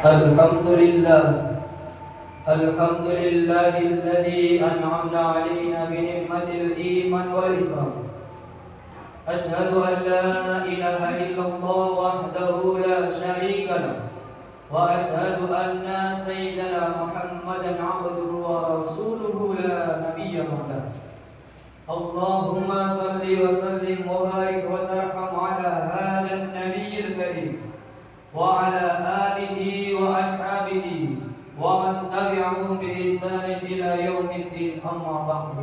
الحمد لله الحمد لله الذي أنعمنا علينا بنعمة الإيمان والإسلام. أشهد أن لا إله إلا الله وحده لا شريك له، وأشهد أن سيدنا محمدا عبده ورسوله لا نبي بعده. اللهم صل وسلم وبارك وترحم على هذا النبي الكريم وعلى آله وأصحابه ومن تبعهم بإحسان إلى يوم الدين. أما بعد،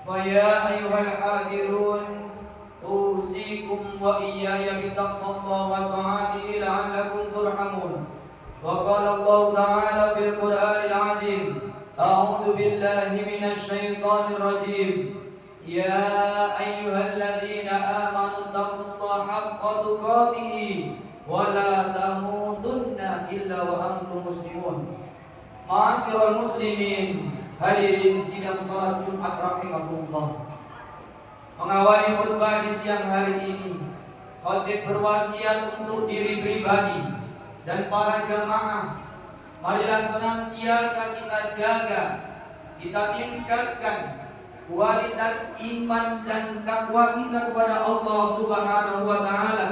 فيا أيها الحاضرون، أوصيكم وإياي بتقوى الله وطاعته لعلكم ترحمون. وقال الله تعالى في القرآن العظيم: أعوذ بالله من الشيطان الرجيم. يا أيها الذين آمنوا اتقوا الله حق تقاته ولا تموتن إلا وأنتم مسلمون. Ma'asyiral muslimin, hadirin sidang salat Jumat rahimakumullah. Mengawali khutbah di siang hari ini, khatib berwasiat untuk diri pribadi dan para jamaah, marilah senantiasa kita jaga, kita tingkatkan kualitas iman dan takwa kita kepada Allah Subhanahu wa taala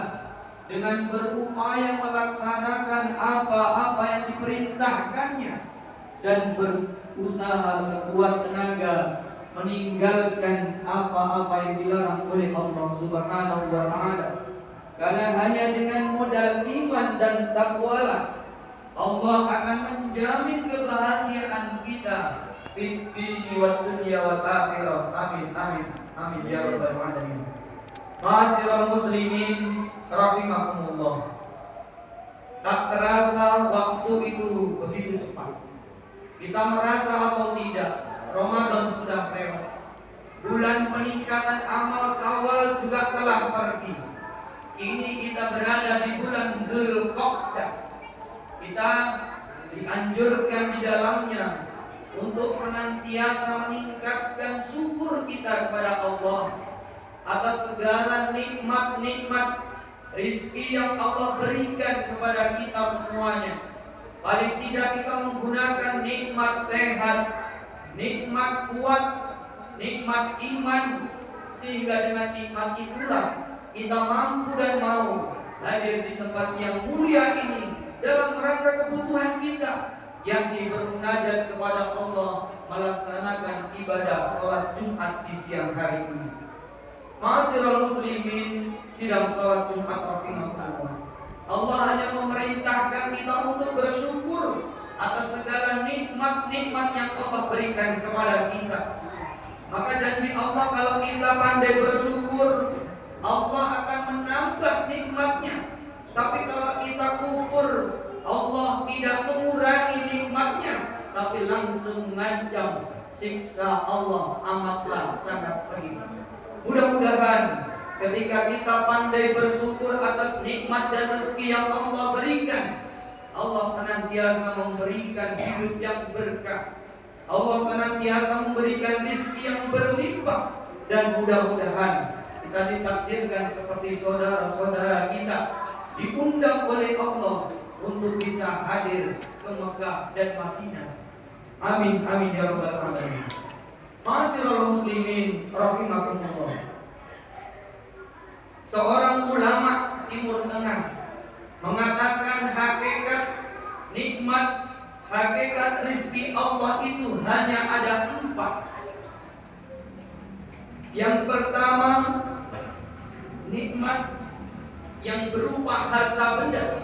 dengan berupaya melaksanakan apa-apa yang diperintahkannya dan berusaha sekuat tenaga meninggalkan apa-apa yang dilarang oleh Allah Subhanahu wa taala. Karena hanya dengan modal iman dan takwalah Allah akan menjamin kebahagiaan kita fid dini wad dunya wal akhirah. Amin amin amin ya rabbal alamin. Ma'asyiral muslimin rahimakumullah. Tak terasa waktu itu begitu cepat. Kita merasa atau tidak, Ramadan sudah lewat. Bulan peningkatan amal Syawal juga telah pergi. Kini kita berada di bulan Dzulqa'dah. Kita dianjurkan di dalamnya untuk senantiasa meningkatkan syukur kita kepada Allah atas segala nikmat-nikmat rizki yang Allah berikan kepada kita semuanya. Paling tidak kita menggunakan nikmat sehat, nikmat kuat, nikmat iman, sehingga dengan nikmat itulah kita mampu dan mau hadir di tempat yang mulia ini dalam rangka kebutuhan kita, yakni bermunajat kepada Allah, melaksanakan ibadah salat Jumat di siang hari ini. Ma'asyiral muslimin, sidang salat Jumat rahimakumullah. Allah hanya memerintahkan kita untuk bersyukur atas segala nikmat-nikmat yang Allah berikan kepada kita. Maka janji Allah, kalau kita pandai bersyukur, Allah akan menambah nikmatnya. Tapi kalau kita kufur, Allah tidak mengurangi nikmatnya, tapi langsung mengancam siksa Allah amatlah sangat pedih. Mudah-mudahan ketika kita pandai bersyukur atas nikmat dan rezeki yang Allah berikan, Allah senantiasa memberikan hidup yang berkah, Allah senantiasa memberikan rezeki yang berlimpah, dan mudah-mudahan kita ditakdirkan seperti saudara-saudara kita diundang oleh Allah untuk bisa hadir ke Mekah dan Madinah. Amin amin ya rabbal alamin. Ma'asyiral muslimin rahimakumullah. Seorang ulama Timur Tengah mengatakan hakikat nikmat, hakikat rizki Allah itu hanya ada 4. Yang pertama, nikmat yang berupa harta benda.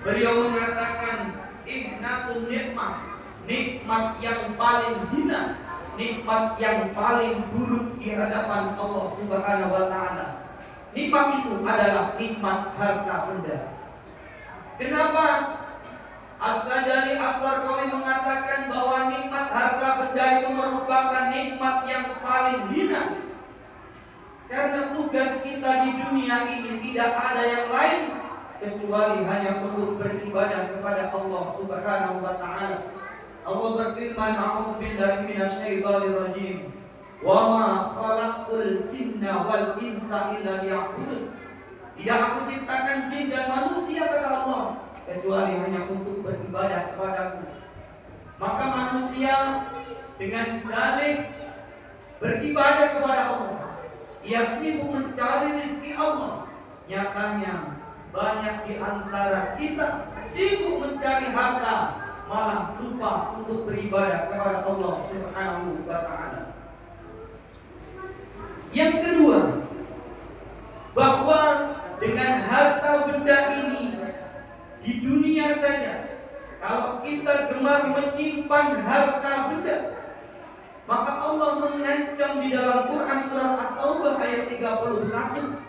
Beliau mengatakan innatun nikmah, nikmat yang paling hina, nikmat yang paling buruk di hadapan Allah Subhanahu wa taala. Nikmat itu adalah nikmat harta benda. Kenapa? As-Sajali As-Sarqawi mengatakan bahwa nikmat harta benda itu merupakan nikmat yang paling hina. Karena tugas kita di dunia ini tidak ada yang lain kecuali hanya untuk beribadah kepada Allah Subhanahu wa taala. Allah berfirman, a'udzu billahi minasyaitonir rajim. Wa ma khalaqtul jinna wal insa illa liya'budun. Tidak aku ciptakan jin dan manusia kata Allah kecuali hanya untuk beribadah dengan dalih beribadah kepada Allah, ia sibuk mencari rezeki Allah. Nyatanya banyak di antara kita sibuk mencari harta, malah lupa untuk beribadah kepada Allah Subhanahu wa ta'ala. Yang kedua, bahwa dengan harta benda ini di dunia saja, kalau kita gemar menyimpan harta benda, maka Allah mengancam di dalam Quran surat At-Taubah ayat 31.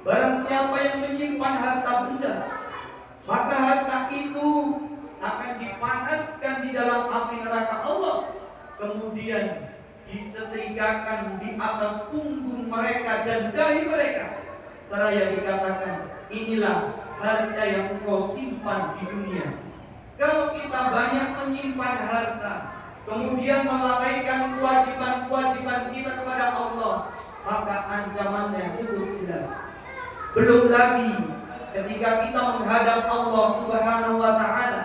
Barang siapa yang menyimpan harta benda, maka harta itu akan dipanaskan di dalam api neraka Allah, kemudian disetrikakan di atas punggung mereka dan dahi mereka, seraya dikatakan, inilah harta yang engkau simpan di dunia. Kalau kita banyak menyimpan harta, kemudian melalaikan kewajiban-kewajiban kita kepada Allah, maka ancamannya cukup jelas. Belum lagi ketika kita menghadap Allah Subhanahu wa ta'ala,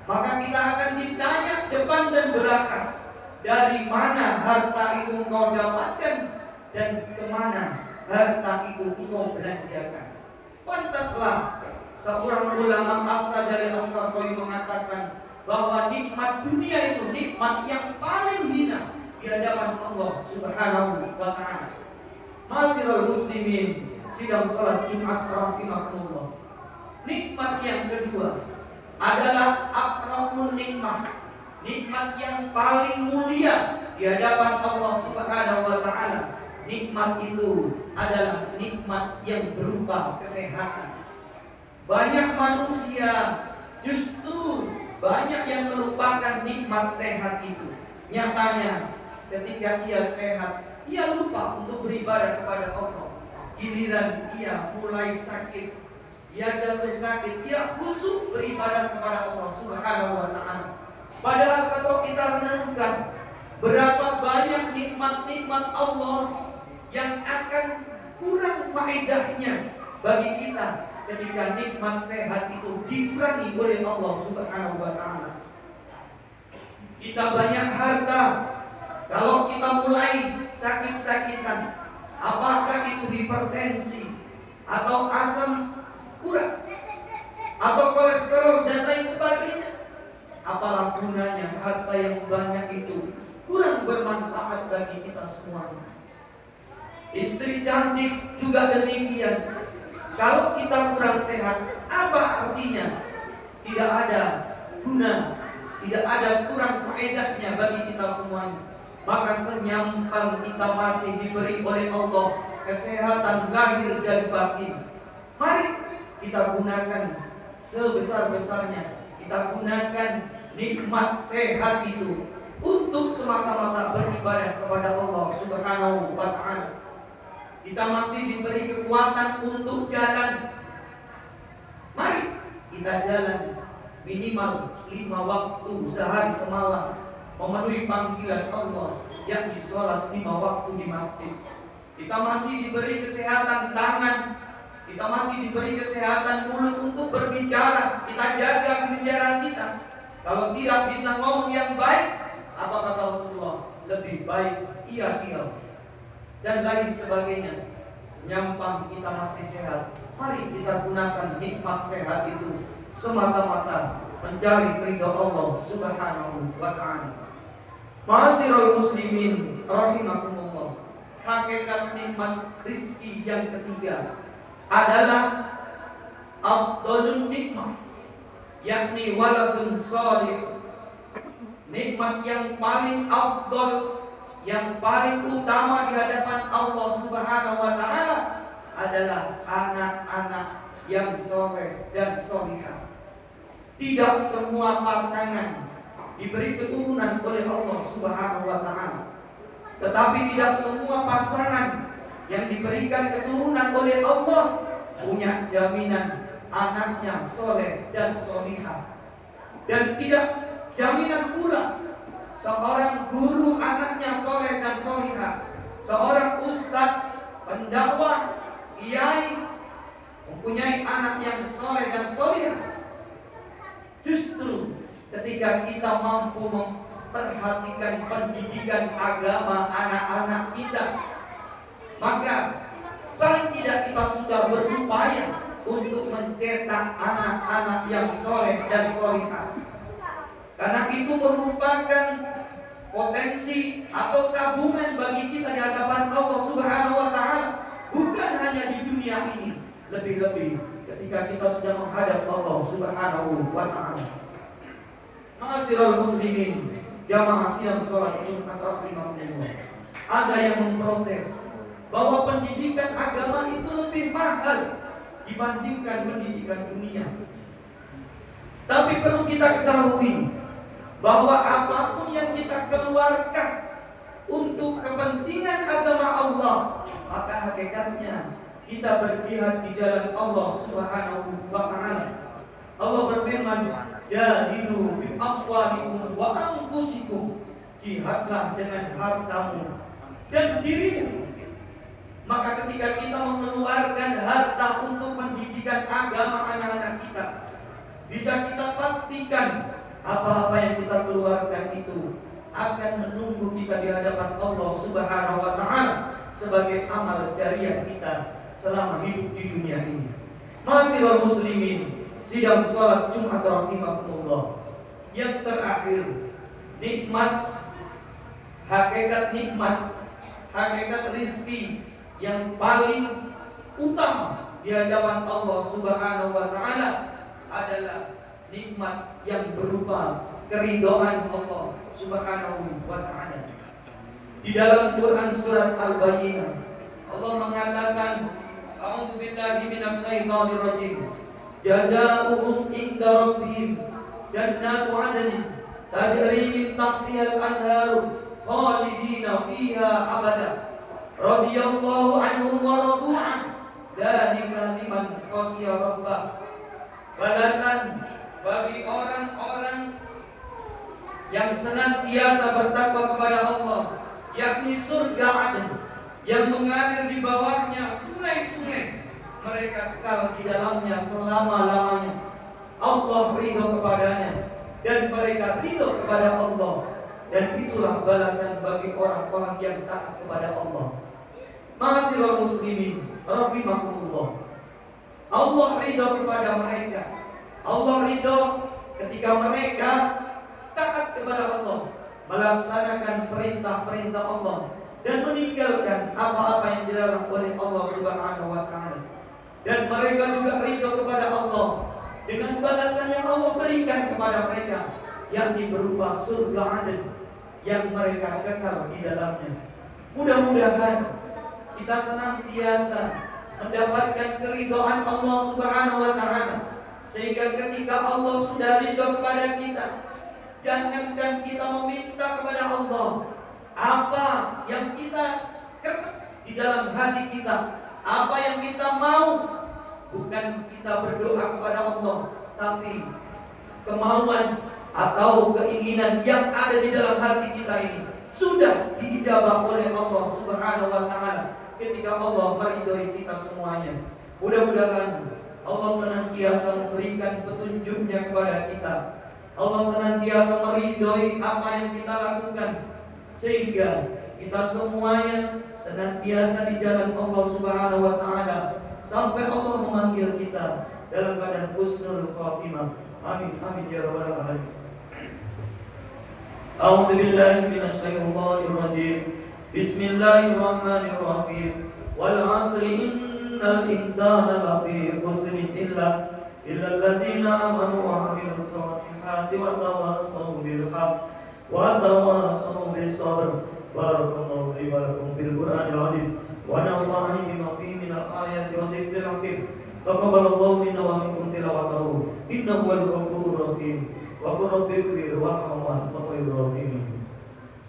maka kita akan ditanya depan dan belakang, dari mana harta itu engkau dapatkan dan kemana harta itu engkau belanjakan. Pantaslah seorang ulama As-Sajali As-Sarqawi mengatakan bahwa nikmat dunia itu nikmat yang paling hina di hadapan Allah Subhanahu wa ta'ala. Ma'asyiral muslimin, sidang salat Jumat rahimakumullah. Nikmat yang kedua adalah akramun nikmat, nikmat yang paling mulia di hadapan Allah Subhanahu wa ta'ala. Nikmat itu adalah nikmat yang berupa kesehatan. Banyak manusia justru banyak yang melupakan nikmat sehat itu. Nyatanya ketika ia sehat, ia lupa untuk beribadah kepada Allah. Giliran ia mulai sakit, ia jatuh sakit, ia khusyuk beribadah kepada Allah Subhanahu wa ta'ala. Padahal kalau kita renungkan berapa banyak nikmat-nikmat Allah yang akan kurang faedahnya bagi kita ketika nikmat sehat itu dikurangi oleh Allah Subhanahu wa ta'ala. Kita banyak harta, kalau kita mulai sakit-sakitan, apakah itu hipertensi atau asam urat atau kolesterol dan lain sebagainya, apalah gunanya harta yang banyak itu kurang bermanfaat bagi kita semuanya. Istri cantik juga demikian. Kalau kita kurang sehat, apa artinya? Tidak ada guna, tidak ada kurang faedahnya bagi kita semuanya. Maka senyampang kita masih diberi oleh Allah kesehatan lahir dan batin, mari kita gunakan sebesar-besarnya. Kita gunakan nikmat sehat itu untuk semata-mata beribadah kepada Allah Subhanahu wa ta'ala. Kita masih diberi kekuatan untuk jalan, mari kita jalan minimal 5 waktu sehari semalam, memenuhi panggilan Allah, yakni sholat 5 waktu di masjid. Kita masih diberi kesehatan tangan, kita masih diberi kesehatan mulut untuk berbicara. Kita jaga pembicaraan kita. Kalau tidak bisa ngomong yang baik, apa kata Rasulullah? Lebih baik ia diam dan lain sebagainya. Senyampang kita masih sehat, mari kita gunakan nikmat sehat itu semata-mata mencari ridha Allah Subhanahu wa ta'ala. Ma'asyiral muslimin rahimakumullah. Hakikat nikmat rizki yang ketiga adalah afdalun nikmat, yakni waladun salih. Nikmat yang paling afdal, yang paling utama di hadapan Allah Subhanahu wa ta'ala adalah anak-anak yang soleh dan solihah. Tidak semua pasangan diberi keturunan oleh Allah Subhanahu wa ta'ala, tetapi tidak semua pasangan yang diberikan keturunan oleh Allah punya jaminan anaknya soleh dan solihah. Dan tidak jaminan pula seorang guru anaknya soleh dan solihah, seorang ustadz, pendakwah, kiai mempunyai anak yang soleh dan solihah. Justru ketika kita mampu perhatikan pendidikan agama anak-anak kita. Maka paling tidak kita sudah berupaya untuk mencetak anak-anak yang soleh dan solihah. Karena itu merupakan potensi atau tabungan bagi kita di hadapan Allah Subhanahu wa taala, bukan hanya di dunia ini, lebih-lebih ketika kita sudah menghadap Allah Subhanahu wa taala. Ma'asyiral muslimin, jamaah sidang salat Jumat rahimahumullah. Ada yang memprotes bahwa pendidikan agama itu lebih mahal dibandingkan pendidikan dunia. Tapi perlu kita ketahui bahwa apapun yang kita keluarkan untuk kepentingan agama Allah, maka hakikatnya kita berjihad di jalan Allah Subhanahu wa taala. Allah berfirman, "Jahidu bi amwalikum wa anfusikum." Jihadlah dengan hartamu dan dirimu. Maka ketika kita mengeluarkan harta untuk pendidikan agama anak-anak kita, bisa kita pastikan apa-apa yang kita keluarkan itu akan menunggu kita di hadapan Allah Subhanahu wa taala sebagai amal jariah kita selama hidup di dunia ini. Ma'asyiral muslimin, sidang salat Jumat rahimahumullah. Yang terakhir, nikmat, hakikat nikmat, hakikat rizki yang paling utama di hadapan Allah Subhanahu wa taala adalah nikmat yang berupa keridhaan Allah Subhanahu wa taala. Di dalam Quran surat Al-Bayyinah, Allah mengatakan, "A'udzu billahi minasy syaithanir rajim. Jazaohum 'inda rabbihim jannatu 'adnin tajri min tahtiha al-anharu khalidina fiha abada. Radhiyallahu anhum wa radu an. Dzalika liman khashiya rabbah." Balasan bagi orang-orang yang senantiasa bertakwa kepada Allah, yakni surga Aden yang mengalir di bawahnya sungai-sungai, mereka kekal di dalamnya selama-lamanya. Allah ridho kepadanya dan mereka ridho kepada Allah, dan itulah balasan bagi orang-orang yang taat kepada Allah. Ma'asyiral muslimin rahimakumullah, Allah ridho kepada mereka. Allah ridho ketika mereka taat kepada Allah, melaksanakan perintah-perintah Allah dan meninggalkan apa-apa yang dilarang oleh Allah Subhanahu wa taala. Dan mereka juga ridho kepada Allah dengan balasan yang Allah berikan kepada mereka, yakni berupa surga Aden yang mereka kekal di dalamnya. Mudah-mudahan kita senantiasa mendapatkan keridhaan Allah Subhanahu wa taala, sehingga ketika Allah sudah ridho kepada kita, jangankan kita meminta kepada Allah apa yang kita ketuk di dalam hati kita, apa yang kita mau, bukan kita berdoa kepada Allah, tapi kemauan atau keinginan yang ada di dalam hati kita ini sudah diijabah oleh Allah Subhanahu wa taala ketika Allah meridhoi kita semuanya. Mudah-mudahan Allah senantiasa memberikan petunjuknya kepada kita. Allah senantiasa meridhoi apa yang kita lakukan, sehingga kita semuanya senantiasa di jalan Allah Subhanahu wa taala sampai Allah memanggil kita dalam keadaan husnul khatimah. Amin amin ya rabbal alamin. A'udzu billahi minasy syaithanir rajim. Bismillahirrahmanirrahim. Wal 'asri innal insana lafi khusrin illa alladziina aamanu wa 'amilus shalihati wa tawassaw bil haqq wa tawassaw bis sabr. Barakallahu li wa lakum fil Qur'anil 'azim wa nafa'ani bima fihi minal ayati wa dzikril hakim. Taqabbalallahu minna wa minkum tilawatahu innahu huwal ghafurur rahim. Wa qul rabbi ighfir warhamhu wa anta khairur rahimin.